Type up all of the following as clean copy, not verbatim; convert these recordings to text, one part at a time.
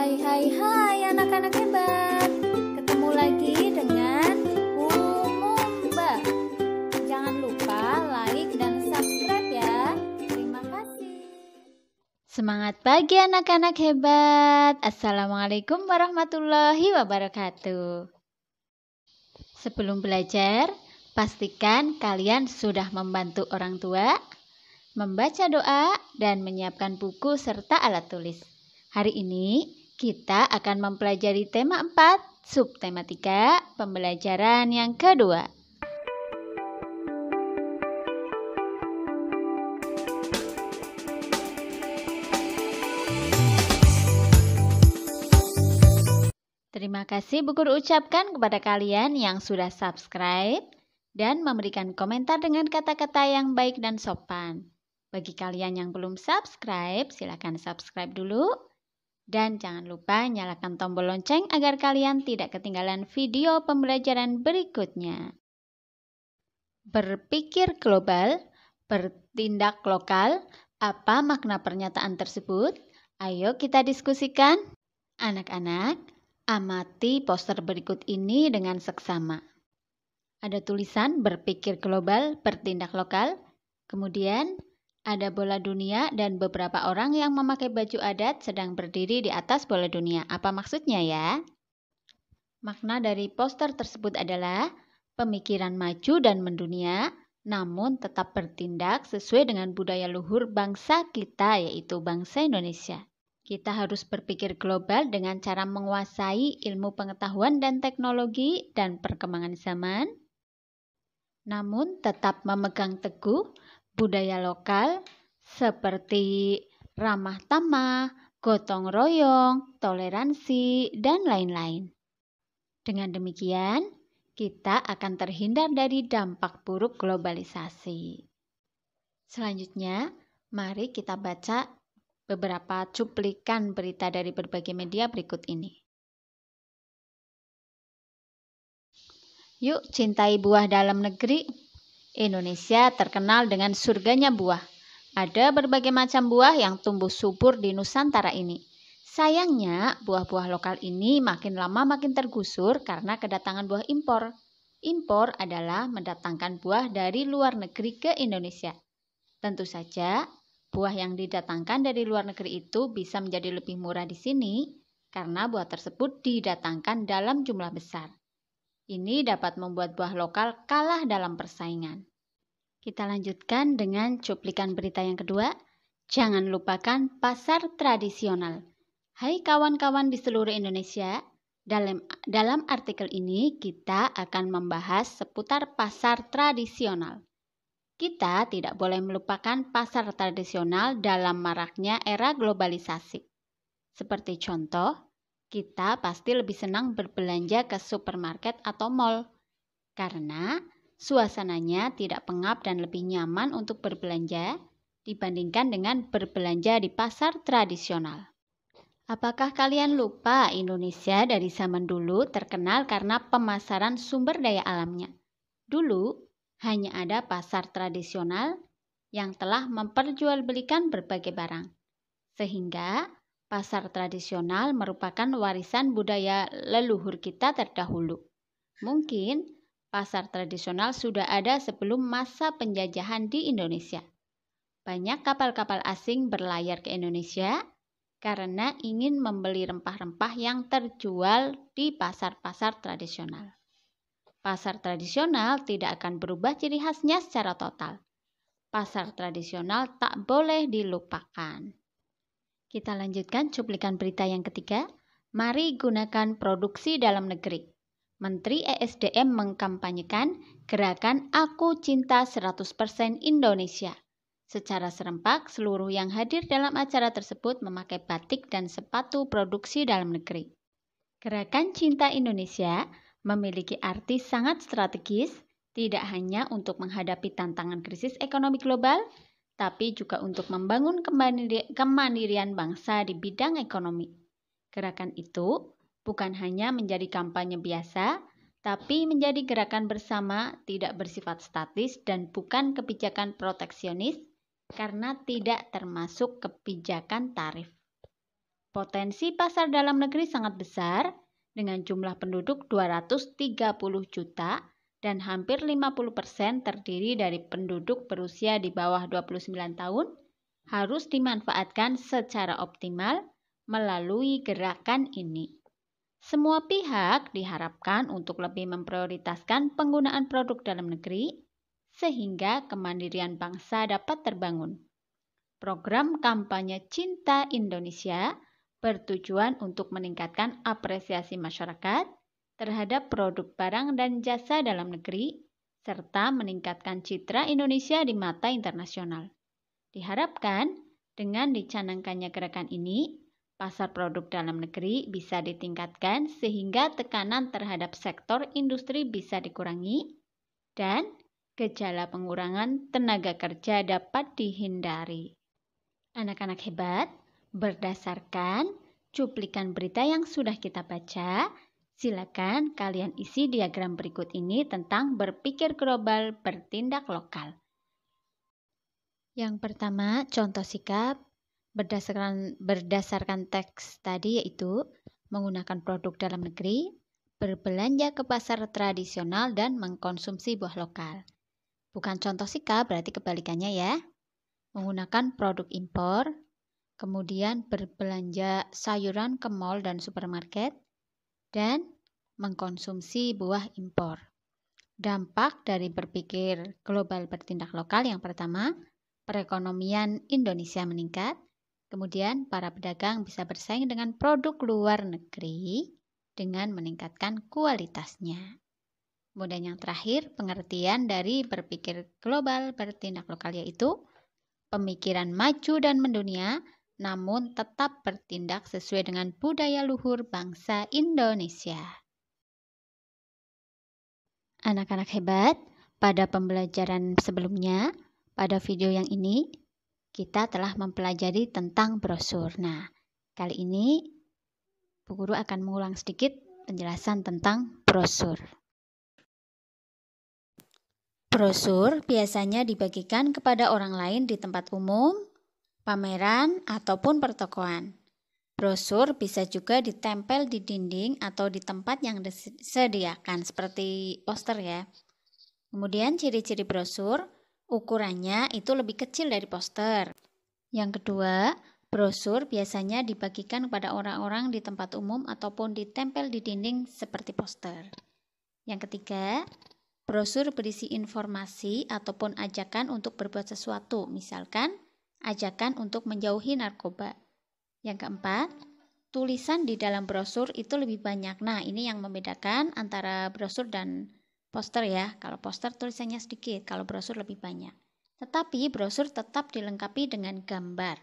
Hai anak-anak hebat. Ketemu lagi dengan Mumba. Jangan lupa like dan subscribe ya. Terima kasih. Semangat pagi anak-anak hebat. Assalamualaikum warahmatullahi wabarakatuh. Sebelum belajar, pastikan kalian sudah membantu orang tua, membaca doa, dan menyiapkan buku serta alat tulis. Hari ini kita akan mempelajari tema 4, subtema 3, pembelajaran yang kedua. Terima kasih Bu Guru ucapkan kepada kalian yang sudah subscribe dan memberikan komentar dengan kata-kata yang baik dan sopan. Bagi kalian yang belum subscribe, silakan subscribe dulu. Dan jangan lupa nyalakan tombol lonceng agar kalian tidak ketinggalan video pembelajaran berikutnya. Berpikir global, bertindak lokal, apa makna pernyataan tersebut? Ayo kita diskusikan. Anak-anak, amati poster berikut ini dengan seksama. Ada tulisan berpikir global, bertindak lokal. Kemudian ada bola dunia dan beberapa orang yang memakai baju adat sedang berdiri di atas bola dunia. Apa maksudnya ya? Makna dari poster tersebut adalah pemikiran maju dan mendunia, namun tetap bertindak sesuai dengan budaya luhur bangsa kita, yaitu bangsa Indonesia. Kita harus berpikir global dengan cara menguasai ilmu pengetahuan dan teknologi dan perkembangan zaman, namun tetap memegang teguh budaya lokal seperti ramah tamah, gotong royong, toleransi, dan lain-lain. Dengan demikian, kita akan terhindar dari dampak buruk globalisasi. Selanjutnya, mari kita baca beberapa cuplikan berita dari berbagai media berikut ini. Yuk cintai buah dalam negeri. Indonesia terkenal dengan surganya buah. Ada berbagai macam buah yang tumbuh subur di Nusantara ini. Sayangnya, buah-buah lokal ini makin lama makin tergusur karena kedatangan buah impor. Impor adalah mendatangkan buah dari luar negeri ke Indonesia. Tentu saja, buah yang didatangkan dari luar negeri itu bisa menjadi lebih murah di sini karena buah tersebut didatangkan dalam jumlah besar. Ini dapat membuat buah lokal kalah dalam persaingan. Kita lanjutkan dengan cuplikan berita yang kedua. Jangan lupakan pasar tradisional. Hai kawan-kawan di seluruh Indonesia, dalam artikel ini kita akan membahas seputar pasar tradisional. Kita tidak boleh melupakan pasar tradisional dalam maraknya era globalisasi. Seperti contoh, kita pasti lebih senang berbelanja ke supermarket atau mall karena suasananya tidak pengap dan lebih nyaman untuk berbelanja dibandingkan dengan berbelanja di pasar tradisional. Apakah kalian lupa Indonesia dari zaman dulu terkenal karena pemasaran sumber daya alamnya? Dulu hanya ada pasar tradisional yang telah memperjualbelikan berbagai barang, sehingga pasar tradisional merupakan warisan budaya leluhur kita terdahulu. Mungkin pasar tradisional sudah ada sebelum masa penjajahan di Indonesia. Banyak kapal-kapal asing berlayar ke Indonesia karena ingin membeli rempah-rempah yang terjual di pasar-pasar tradisional. Pasar tradisional tidak akan berubah ciri khasnya secara total. Pasar tradisional tak boleh dilupakan. Kita lanjutkan cuplikan berita yang ketiga. Mari gunakan produksi dalam negeri. Menteri ESDM mengkampanyekan gerakan Aku Cinta 100% Indonesia. Secara serempak, seluruh yang hadir dalam acara tersebut memakai batik dan sepatu produksi dalam negeri. Gerakan Cinta Indonesia memiliki arti sangat strategis, tidak hanya untuk menghadapi tantangan krisis ekonomi global, tapi juga untuk membangun kemandirian bangsa di bidang ekonomi. Gerakan itu bukan hanya menjadi kampanye biasa, tapi menjadi gerakan bersama, tidak bersifat statis dan bukan kebijakan proteksionis karena tidak termasuk kebijakan tarif. Potensi pasar dalam negeri sangat besar dengan jumlah penduduk 230 juta dan hampir 50% terdiri dari penduduk berusia di bawah 29 tahun harus dimanfaatkan secara optimal melalui gerakan ini. Semua pihak diharapkan untuk lebih memprioritaskan penggunaan produk dalam negeri sehingga kemandirian bangsa dapat terbangun. Program kampanye Cinta Indonesia bertujuan untuk meningkatkan apresiasi masyarakat terhadap produk barang dan jasa dalam negeri, serta meningkatkan citra Indonesia di mata internasional. Diharapkan, dengan dicanangkannya gerakan ini, pasar produk dalam negeri bisa ditingkatkan sehingga tekanan terhadap sektor industri bisa dikurangi, dan gejala pengurangan tenaga kerja dapat dihindari. Anak-anak hebat, berdasarkan cuplikan berita yang sudah kita baca, silakan kalian isi diagram berikut ini tentang berpikir global, bertindak lokal. Yang pertama, contoh sikap berdasarkan teks tadi yaitu menggunakan produk dalam negeri, berbelanja ke pasar tradisional, dan mengkonsumsi buah lokal. Bukan contoh sikap, berarti kebalikannya ya. Menggunakan produk impor, kemudian berbelanja sayuran ke mal dan supermarket, dan mengkonsumsi buah impor. Dampak dari berpikir global bertindak lokal yang pertama, perekonomian Indonesia meningkat, kemudian para pedagang bisa bersaing dengan produk luar negeri dengan meningkatkan kualitasnya. Kemudian yang terakhir, pengertian dari berpikir global bertindak lokal yaitu pemikiran maju dan mendunia, namun tetap bertindak sesuai dengan budaya luhur bangsa Indonesia. Anak-anak hebat, pada pembelajaran sebelumnya, pada video yang ini, kita telah mempelajari tentang brosur. Nah, kali ini Bu Guru akan mengulang sedikit penjelasan tentang brosur. Brosur biasanya dibagikan kepada orang lain di tempat umum, pameran, ataupun pertokoan. Brosur bisa juga ditempel di dinding atau di tempat yang disediakan, seperti poster ya. Kemudian ciri-ciri brosur, ukurannya itu lebih kecil dari poster. Yang kedua, brosur biasanya dibagikan kepada orang-orang di tempat umum ataupun ditempel di dinding seperti poster. Yang ketiga, brosur berisi informasi ataupun ajakan untuk berbuat sesuatu, misalkan ajakan untuk menjauhi narkoba. Yang keempat, tulisan di dalam brosur itu lebih banyak. Nah, ini yang membedakan antara brosur dan poster ya. Kalau poster tulisannya sedikit, kalau brosur lebih banyak. Tetapi brosur tetap dilengkapi dengan gambar.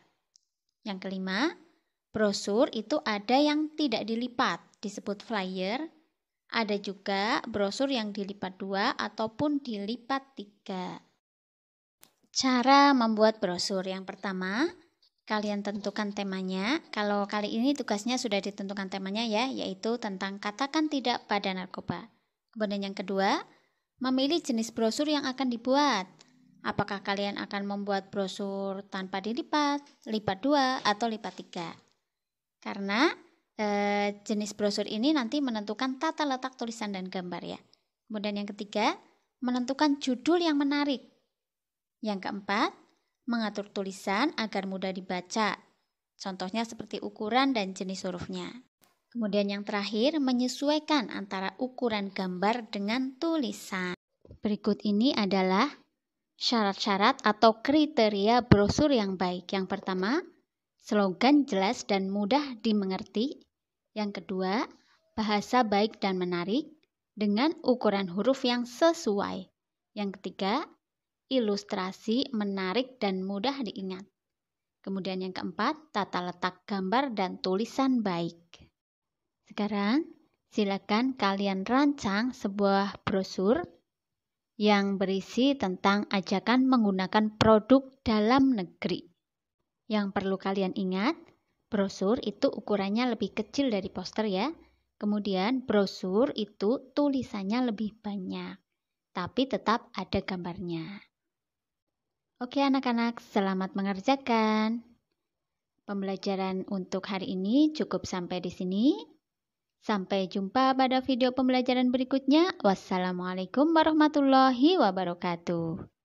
Yang kelima, brosur itu ada yang tidak dilipat, disebut flyer. Ada juga brosur yang dilipat 2 ataupun dilipat 3. Cara membuat brosur yang pertama, kalian tentukan temanya. Kalau kali ini tugasnya sudah ditentukan temanya ya, yaitu tentang katakan tidak pada narkoba. Kemudian yang kedua, memilih jenis brosur yang akan dibuat. Apakah kalian akan membuat brosur tanpa dilipat, lipat 2, atau lipat 3? Karena jenis brosur ini nanti menentukan tata letak tulisan dan gambar ya. Kemudian yang ketiga, menentukan judul yang menarik. Yang keempat, mengatur tulisan agar mudah dibaca. Contohnya seperti ukuran dan jenis hurufnya. Kemudian yang terakhir, menyesuaikan antara ukuran gambar dengan tulisan. Berikut ini adalah syarat-syarat atau kriteria brosur yang baik. Yang pertama, slogan jelas dan mudah dimengerti. Yang kedua, bahasa baik dan menarik dengan ukuran huruf yang sesuai. Yang ketiga, ilustrasi menarik dan mudah diingat. Kemudian yang keempat, tata letak gambar dan tulisan baik. Sekarang, silakan kalian rancang sebuah brosur yang berisi tentang ajakan menggunakan produk dalam negeri. Yang perlu kalian ingat, brosur itu ukurannya lebih kecil dari poster ya. Kemudian brosur itu tulisannya lebih banyak, tapi tetap ada gambarnya. Oke anak-anak, selamat mengerjakan. Pembelajaran untuk hari ini cukup sampai di sini. Sampai jumpa pada video pembelajaran berikutnya. Wassalamualaikum warahmatullahi wabarakatuh.